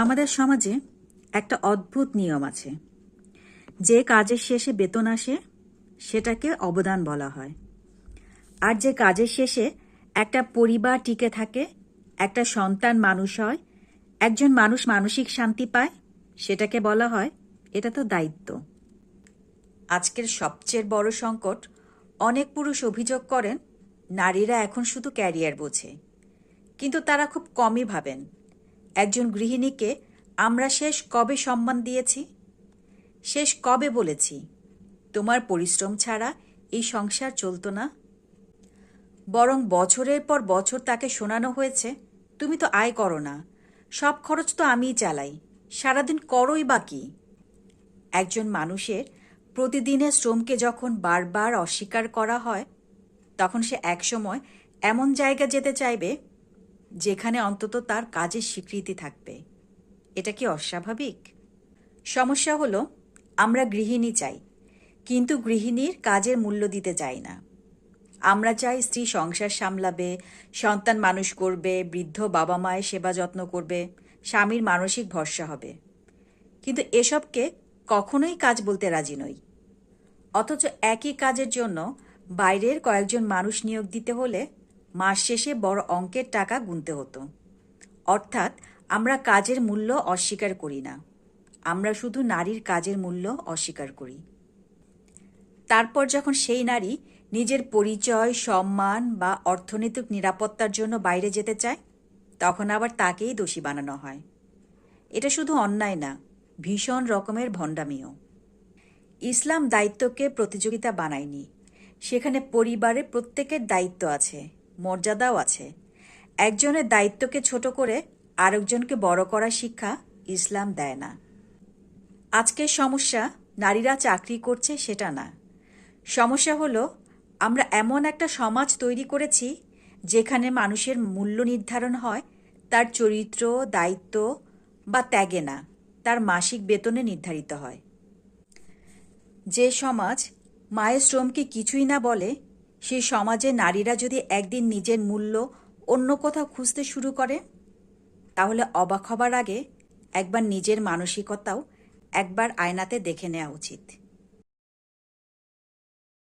আমাদের সমাজে একটা অদ্ভুত নিয়ম আছে। যে কাজের শেষে বেতন আসে সেটাকে অবদান বলা হয়, আর যে কাজের শেষে একটা পরিবার টিকে থাকে, একটা সন্তান মানুষ হয়, একজন মানুষ মানসিক শান্তি পায়, সেটাকে বলা হয় এটা তো দায়িত্ব। আজকের সবচেয়ে বড় সংকট, অনেক পুরুষ অভিযোগ করেন নারীরা এখন শুধু ক্যারিয়ার বোঝে, কিন্তু তারা খুব কমই ভাবেন একজন গৃহিণীকে আমরা শেষ কবে সম্মান দিয়েছি, শেষ কবে বলেছি তোমার পরিশ্রম ছাড়া এই সংসার চলতো না। বরং বছরের পর বছর তাকে শোনানো হয়েছে তুমি তো আয় করো না, সব খরচ তো আমিই চালাই, সারাদিন করোই বা কি। একজন মানুষের প্রতিদিনের শ্রমকে যখন বারবার অস্বীকার করা হয়, তখন সে একসময় এমন জায়গা যেতে চাইবে যেখানে অন্তত তার কাজের স্বীকৃতি থাকবে। এটা কি অস্বাভাবিক? সমস্যা হলো আমরা গৃহিণী চাই, কিন্তু গৃহিণীর কাজের মূল্য দিতে চাই না। আমরা চাই স্ত্রী সংসার সামলাবে, সন্তান মানুষ করবে, বৃদ্ধ বাবা মায়ের সেবা যত্ন করবে, স্বামীর মানসিক ভরসা হবে, কিন্তু এসবকে কখনোই কাজ বলতে রাজি নই। অথচ একই কাজের জন্য বাইরের কয়েকজন মানুষ নিয়োগ দিতে হলে মাস শেষে বড় অঙ্কের টাকা গুনতে হতো। অর্থাৎ আমরা কাজের মূল্য অস্বীকার করি না, আমরা শুধু নারীর কাজের মূল্য অস্বীকার করি। তারপর যখন সেই নারী নিজের পরিচয়, সম্মান বা অর্থনৈতিক নিরাপত্তার জন্য বাইরে যেতে চায়, তখন আবার তাকেই দোষী বানানো হয়। এটা শুধু অন্যায় না, ভীষণ রকমের ভণ্ডামিও। ইসলাম দায়িত্বকে প্রতিযোগিতা বানায়নি, সেখানে পরিবারের প্রত্যেকের দায়িত্ব আছে, মর্যাদাও আছে। একজনের দায়িত্বকে ছোট করে আরেকজনকে বড় করার শিক্ষা ইসলাম দেয় না। আজকের সমস্যা নারীরা চাকরি করছে সেটা না, সমস্যা হলো আমরা এমন একটা সমাজ তৈরি করেছি যেখানে মানুষের মূল্য নির্ধারণ হয় তার চরিত্র, দায়িত্ব বা ত্যাগে না, তার মাসিক বেতনে নির্ধারিত হয়। যে সমাজ মায়ের শ্রমকে কিছুই না বলে, সেই সমাজে নারীরা যদি একদিন নিজের মূল্য অন্য কোথাও খুঁজতে শুরু করে, তাহলে অবাক হবার আগে একবার নিজের মানসিকতাও একবার আয়নাতে দেখে নেওয়া উচিত।